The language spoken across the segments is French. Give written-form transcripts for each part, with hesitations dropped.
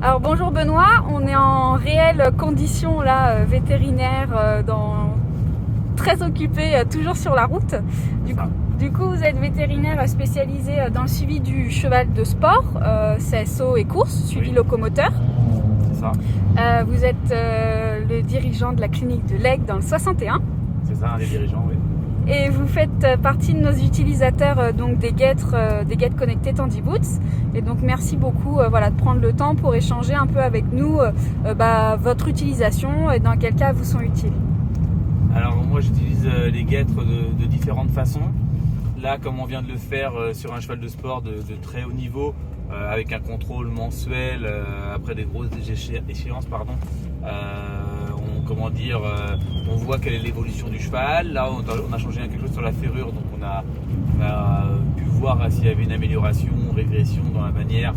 Alors bonjour Benoît, on est en réelle condition là, vétérinaire, très occupé, toujours sur la route. Du coup, vous êtes vétérinaire spécialisé dans le suivi du cheval de sport, CSO et course, suivi locomoteur. C'est ça. Vous êtes le dirigeant de la clinique de l'Aigle dans le 61. C'est ça, un des dirigeants, oui. Et vous faites partie de nos utilisateurs donc des guêtres connectées Tandy Boots. Et donc merci beaucoup de prendre le temps pour échanger un peu avec nous votre utilisation et dans quel cas elles vous sont utiles. Alors moi j'utilise les guêtres de différentes façons. Là, comme on vient de le faire sur un cheval de sport de très haut niveau, avec un contrôle mensuel après des grosses échéances, on voit quelle est l'évolution du cheval. Là, on a changé quelque chose sur la ferrure, donc on a pu voir s'il y avait une amélioration ou régression dans la manière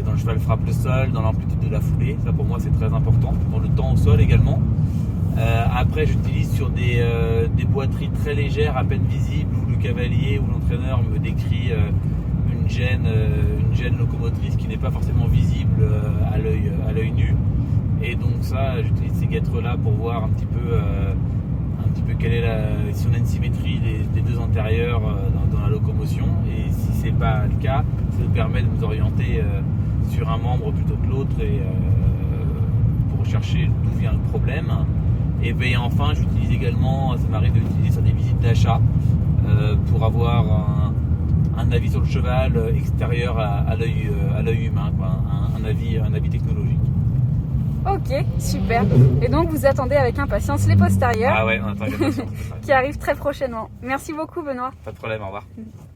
dont le cheval frappe le sol, dans l'amplitude de la foulée. Ça, pour moi, c'est très important. Dans le temps au sol également. Après, j'utilise sur des boiteries très légères, à peine visibles, où le cavalier ou l'entraîneur me décrit une gêne locomotrice qui n'est pas forcément visible à l'œil nu. Et donc ça, j'utilise ces guêtres-là pour voir un petit peu quelle est si on a une symétrie des deux antérieurs dans la locomotion. Et si c'est pas le cas, ça nous permet de nous orienter sur un membre plutôt que l'autre et pour chercher d'où vient le problème. Et bien enfin, j'utilise également, ça m'arrive de l'utiliser sur des visites d'achat pour avoir un avis sur le cheval extérieur à l'œil humain, un avis technologique. Ok, super. Et donc vous attendez avec impatience les postérieurs Ah ouais, on attend avec impatience. qui arrivent très prochainement. Merci beaucoup Benoît. Pas de problème, au revoir.